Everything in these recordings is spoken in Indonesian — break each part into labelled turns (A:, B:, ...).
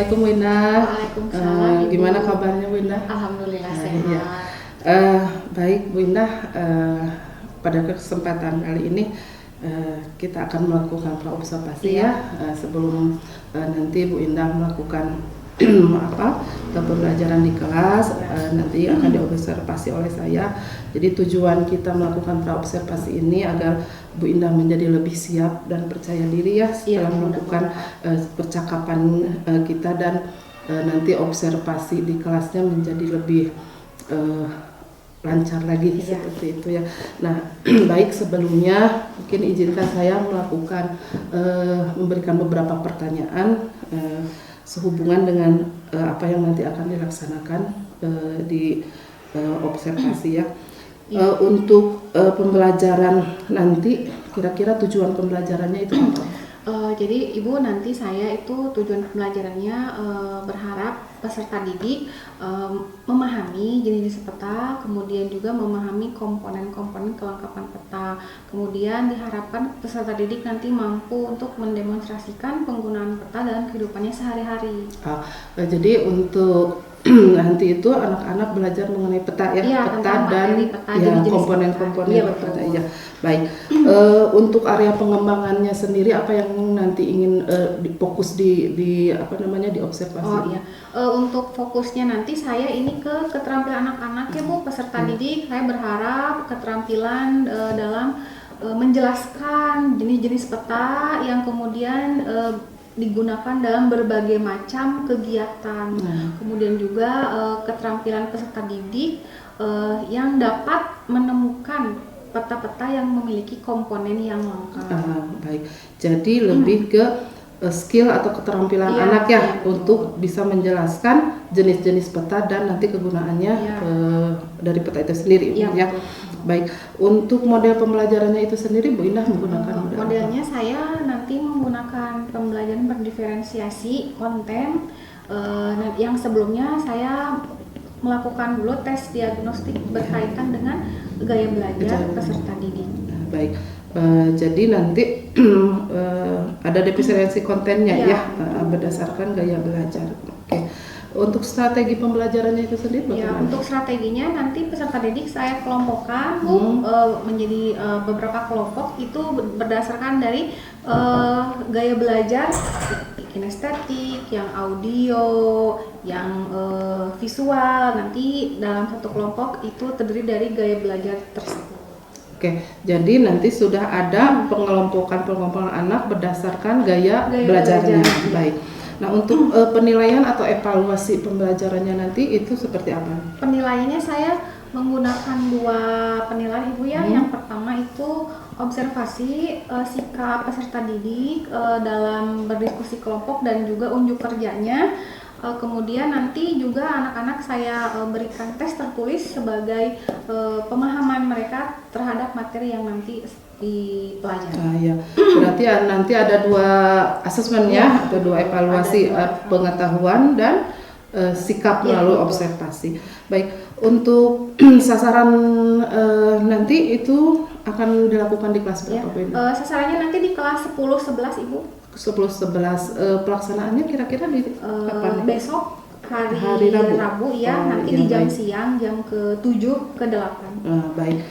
A: Assalamualaikum Bu Indah.
B: Waalaikumsalam.
A: Gimana kabarnya Bu Indah?
B: Alhamdulillah sehat.
A: Iya. Baik Bu Indah, pada kesempatan kali ini kita akan melakukan praobservasi ya, sebelum nanti Bu Indah melakukan pembelajaran di kelas, nanti akan diobservasi oleh saya. Jadi tujuan kita melakukan praobservasi ini agar Bu Indah menjadi lebih siap dan percaya diri ya setelah melakukan percakapan kita, dan nanti observasi di kelasnya menjadi lebih lancar lagi seperti itu ya. Nah, baik, sebelumnya mungkin izinkan saya melakukan memberikan beberapa pertanyaan sehubungan dengan apa yang nanti akan dilaksanakan di observasi ya. Untuk pembelajaran nanti, kira-kira tujuan pembelajarannya itu apa?
B: Jadi Ibu, nanti saya itu tujuan pembelajarannya berharap peserta didik memahami jenis peta, kemudian juga memahami komponen-komponen kelengkapan peta. Kemudian diharapkan peserta didik nanti mampu untuk mendemonstrasikan penggunaan peta dalam kehidupannya sehari-hari.
A: Jadi untuk nanti itu anak-anak belajar mengenai peta ya, peta dan komponen-komponen peta ya. Baik. Untuk area pengembangannya sendiri apa yang nanti ingin difokus di observasi?
B: Untuk fokusnya nanti saya ini ke keterampilan anak-anak ya Bu, peserta didik. Saya berharap keterampilan dalam menjelaskan jenis-jenis peta yang kemudian digunakan dalam berbagai macam kegiatan. Kemudian juga keterampilan peserta didik yang dapat menemukan peta-peta yang memiliki komponen yang lengkap.
A: Baik, jadi lebih ke skill atau keterampilan anak ya, untuk bisa menjelaskan jenis-jenis peta dan nanti kegunaannya dari peta itu sendiri ya. Baik, untuk model pembelajarannya itu sendiri Bu Indah menggunakan
B: modelnya saya nanti menggunakan pembelajaran berdiferensiasi konten. Yang sebelumnya saya melakukan dulu tes diagnostik berkaitan dengan gaya belajar peserta didik.
A: Baik, jadi nanti ada diferensi kontennya ya, berdasarkan gaya belajar. Oke. Untuk strategi pembelajarannya itu sendiri bagaimana?
B: Untuk strateginya nanti peserta didik saya kelompokkan menjadi beberapa kelompok, itu berdasarkan dari gaya belajar kinestetik, yang audio, yang visual. Nanti dalam satu kelompok itu terdiri dari gaya belajar tersebut.
A: Oke, jadi nanti sudah ada pengelompokan anak berdasarkan gaya belajarnya. Baik. Nah, untuk penilaian atau evaluasi pembelajarannya nanti itu seperti apa?
B: Penilaiannya saya menggunakan 2 penilaian Ibu ya. Yang pertama itu observasi sikap peserta didik dalam berdiskusi kelompok dan juga unjuk kerjanya. Kemudian nanti juga anak-anak saya berikan tes tertulis sebagai pemahaman mereka terhadap materi yang nanti dipelajari.
A: Berarti nanti ada 2 asesmen ya, atau 2 evaluasi pengetahuan dan sikap melalui observasi. Baik, untuk sasaran nanti itu akan dilakukan di kelas berapa Bu Indah?
B: Sasarannya nanti di kelas 10-11 Ibu.
A: 10-11, pelaksanaannya kira-kira di kapan?
B: Besok hari Rabu ya, nanti di jam siang, jam ke-7 ke-8.
A: Baik.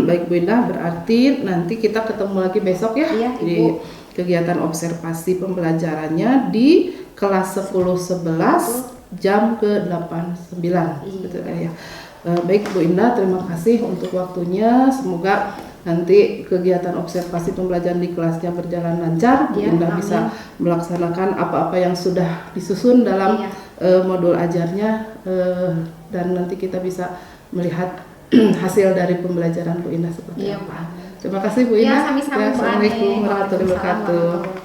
A: Baik Bu Indah, berarti nanti kita ketemu lagi besok ya, di kegiatan observasi pembelajarannya di kelas 10-11 jam ke-8-9 gitu ya. Baik Bu Indah, terima kasih untuk waktunya. Semoga nanti kegiatan observasi pembelajaran di kelasnya berjalan lancar. Bu Indah bisa melaksanakan apa-apa yang sudah disusun dalam modul ajarnya, dan nanti kita bisa melihat hasil dari pembelajaran Bu Indah seperti apa. Terima kasih Bu Indah.
B: Assalamualaikum
A: warahmatullahi wabarakatuh.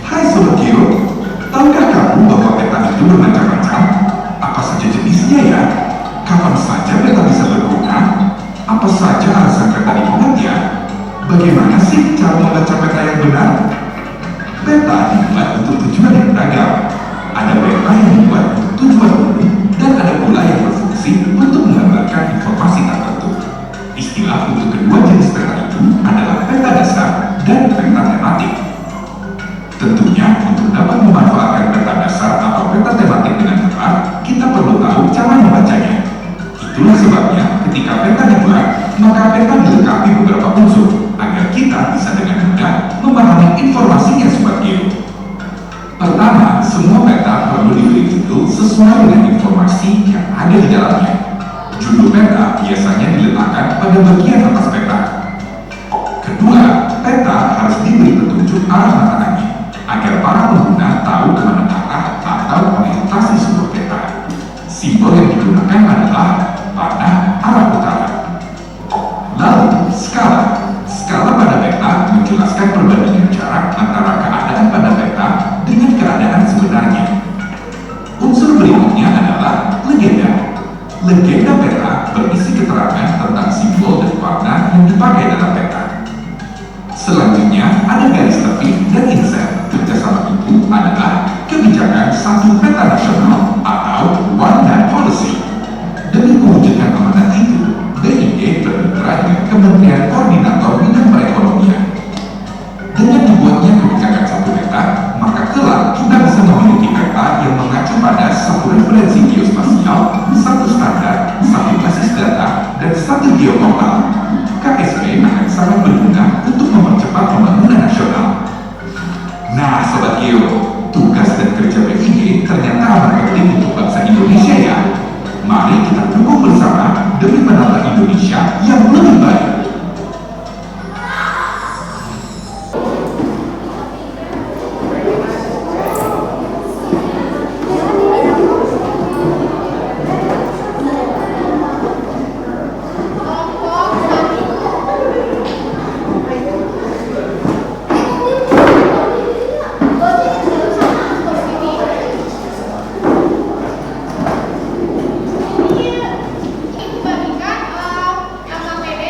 C: Hai Sobat Geo, tahukah kamu bahwa peta itu bermacam-macam? Apa saja jenisnya ya? Kapan saja peta bisa berguna? Apa saja alasan peta dibuatnya? Bagaimana sih cara membaca peta yang benar? Peta dibuat untuk tujuan yang beragam. Ada peta yang dibuat untuk tujuan umum dan ada pula yang berfungsi untuk menggambarkan informasi tertentu. Istilah untuk kedua jenis peta itu adalah peta dasar dan peta tematik. Tentunya untuk dapat memanfaatkan peta dasar atau peta tematik dengan tepat, kita perlu tahu cara membacanya. Itulah sebabnya ketika peta dibuat, maka peta dilengkapi beberapa unsur agar kita bisa dengan mudah memahami informasinya Sobat Geo. Pertama, semua peta perlu diberi judul sesuai dengan informasi yang ada di dalamnya. Judul peta biasanya diletakkan pada bagian atas peta. Kedua, peta harus diberi petunjuk arah mata angin agar para pengguna tahu kemana arah atau orientasi sebuah peta. Simbol yang digunakan adalah panah arah utara. Lalu, skala. Skala pada peta menjelaskan perbandingan jarak antara keadaan pada peta dengan keadaan sebenarnya. Unsur berikutnya adalah legenda. Legenda peta berisi keterangan tentang simbol dan warna yang dipakai dalam peta. Selanjutnya ada garis tepi dan inset. Kerjasama itu adalah kebijakan satu peta nasional atau One Map Policy. Demi mewujudkan amanat itu, BID bermitra dengan Kementerian Koordinator Bidang Perekonomian. Dengan dibuatnya kebijakan satu peta, maka kelak kita bisa memiliki peta yang mengacu pada satu referensi geospasial, satu standar, satu basis data, dan satu geoportal. KSP akan sangat berguna untuk mempercepat pembangunan nasional. Nah, Sobat Geo, tugas dan kerja BID ternyata amat penting untuk bangsa Indonesia ya. Mari kita dukung bersama demi menata Indonesia yang lebih baik.
B: Bagikan angka PD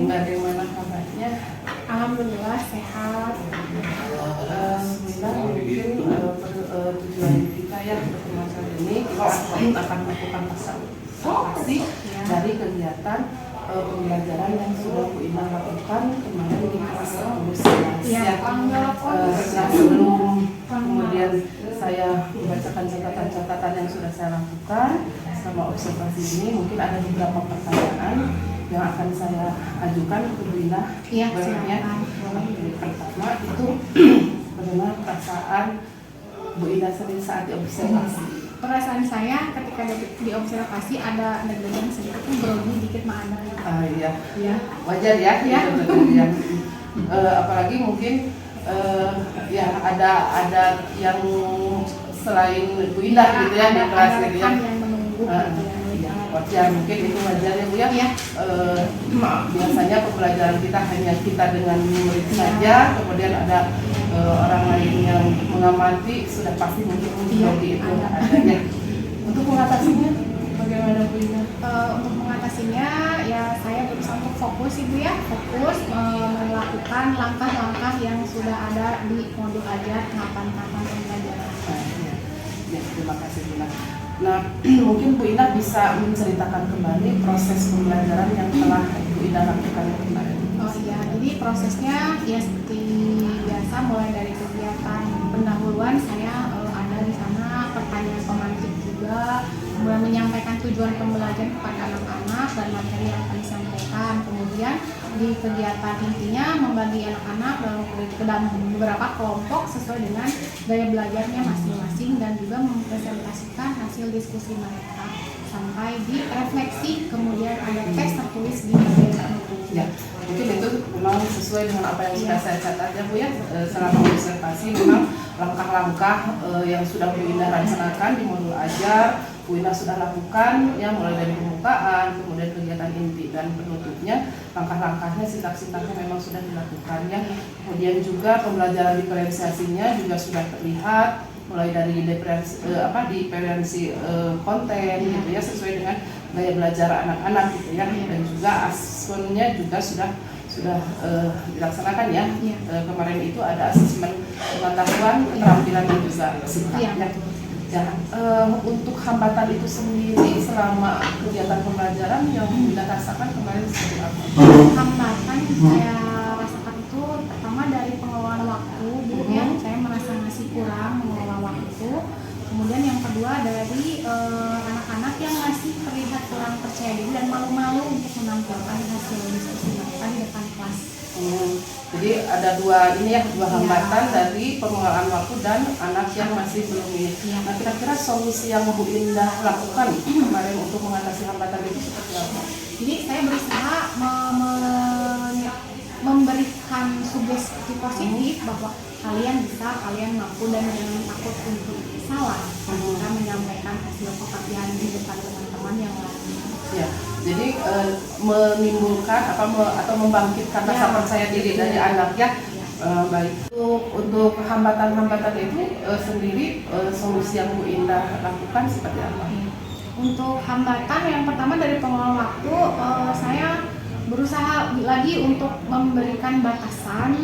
A: Bagaimana kabarnya?
B: Alhamdulillah sehat.
A: Bismillah, mungkin tujuan kita ya pertemuan kali ini kita akan melakukan observasi dari kegiatan pembelajaran yang sudah Bu Ina lakukan kemarin di kelas 10 ya. Sebelum kemudian saya membacakan catatan-catatan yang sudah saya lakukan sama observasi ini, mungkin ada beberapa pertanyaan yang akan saya ajukan ke Bu Ina.
B: Iya,
A: silakan. Pertama itu bagaimana perasaan Bu Ina sendiri saat diobservasi?
B: Perasaan saya ketika diobservasi ada deg-degan sedikit, grogi dikit mah ada.
A: Iya.
B: Iya.
A: Wajar ya.
B: Iya.
A: Ya. Apalagi mungkin ya ada yang selain Bu Ina gitu ya di kelas gitu ya.
B: Yang menunggu.
A: Wajar, mungkin itu wajar ya Bu ya.
B: Iya.
A: Biasanya pembelajaran kita hanya kita dengan murid saja, kemudian ada orang lain yang mengamati, sudah pasti mungkin grogi itu adanya. Untuk mengatasinya bagaimana Bu Ina?
B: Untuk mengatasinya ya saya berusaha untuk fokus Ibu ya, fokus melakukan langkah-langkah yang sudah ada di modul ajar tahapan-tahapan pembelajaran.
A: Ya, terima kasih Bu Ina. Nah, mungkin Bu Ina bisa menceritakan kembali proses pembelajaran yang telah Bu Ina lakukan kemarin.
B: Oh iya, jadi prosesnya ya seperti biasa, mulai dari kegiatan pendahuluan saya ada di sana pertanyaan pemantik juga, kemudian menyampaikan tujuan pembelajaran kepada anak-anak dan materi yang akan disampaikan. Kemudian di kegiatan intinya membagi anak-anak dalam beberapa kelompok sesuai dengan gaya belajarnya masing-masing dan juga mempresentasikan hasil diskusi mereka sampai direfleksi, kemudian ada tes tertulis di bagian penutup.
A: Ya, mungkin itu memang sesuai dengan apa yang sudah saya catat ya Bu ya. Selama observasi memang langkah-langkah yang sudah Bu Ina laksanakan di modul ajar, Bu Ina sudah lakukan ya, mulai dari pembukaan, kemudian kegiatan inti dan penutupnya, langkah-langkahnya, sintak-sintaknya memang sudah dilakukan ya. Kemudian juga pembelajaran diferensiasinya juga sudah terlihat, mulai dari diferensi konten gitu ya, sesuai dengan gaya belajar anak-anak gitu ya, dan juga asesmennya juga sudah dilaksanakan ya. Kemarin itu ada asesmen pengetahuan, keterampilan dan juga sikapnya. Ya, untuk hambatan itu sendiri selama kegiatan pembelajaran yang Bunda rasakan kemarin seperti apa?
B: Hambatan saya
A: Jadi ada dua ini ya, dua hambatan dari pengelolaan waktu dan anak yang masih belum ini. Nah, kira-kira solusi yang Bu Indah lakukan kemarin untuk mengatasi hambatan itu seperti apa?
B: Jadi saya berusaha memberikan sugesti positif bahwa kalian bisa, kalian mampu, dan jangan takut untuk salah ketika menyampaikan hasil pekerjaan di depan teman-teman yang lain.
A: Ya, jadi menimbulkan atau membangkitkan rasa percaya diri dari anak ya. Baik. Untuk hambatan-hambatan itu sendiri solusi yang Bu Indah lakukan seperti apa?
B: Untuk hambatan yang pertama dari pengelola waktu, saya berusaha lagi untuk memberikan batasan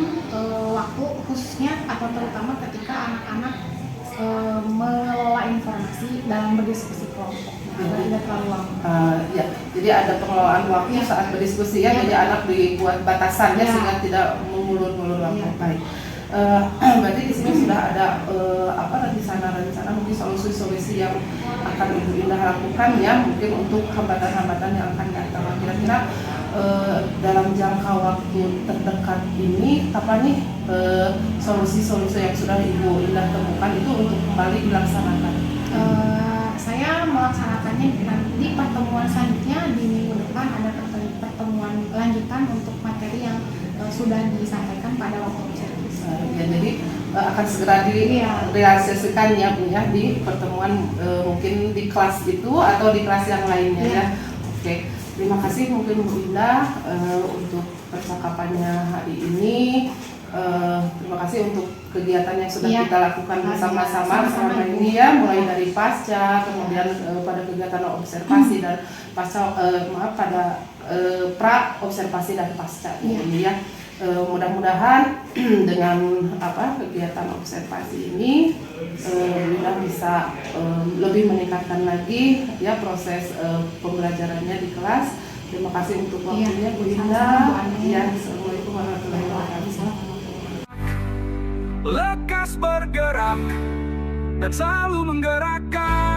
B: waktu khususnya atau terutama ketika anak-anak mengelola informasi dalam berdiskusi kelompok. Tidak terlalu lama.
A: Ya, jadi ada pengelolaan waktu saat berdiskusi ya, jadi anak dibuat batasannya sehingga tidak mengulur-ngulur waktu. Baik. Berarti di sini sudah ada rencana mungkin solusi-solusi yang akan Ibu Indah lakukan ya, mungkin untuk hambatan-hambatan yang akan datang. Kira-kira dalam jangka waktu terdekat ini kapan nih solusi-solusi yang sudah Ibu Indah temukan itu untuk kembali dilaksanakan?
B: Saya melaksanakannya di pertemuan selanjutnya di minggu depan, ada pertemuan lanjutan untuk materi yang sudah disampaikan pada waktu servis.
A: Ya, jadi akan segera direalisasikan ya Bu ya di pertemuan mungkin di kelas itu atau di kelas yang lainnya ya. Oke, terima kasih mungkin Bu Indah untuk percakapannya hari ini. Terima kasih untuk kegiatan yang sudah kita lakukan bersama-sama selama ini ya, mulai dari pasca, kemudian pada kegiatan observasi dan pasca pada pra observasi dan pasca ini ya. Mudah-mudahan dengan kegiatan observasi ini Indah bisa lebih meningkatkan lagi ya proses pembelajarannya di kelas. Terima kasih untuk waktunya Bu Indah. Ya, Assalamualaikum warahmatullahi wabarakatuh.
D: Lekas bergerak dan selalu menggerakkan.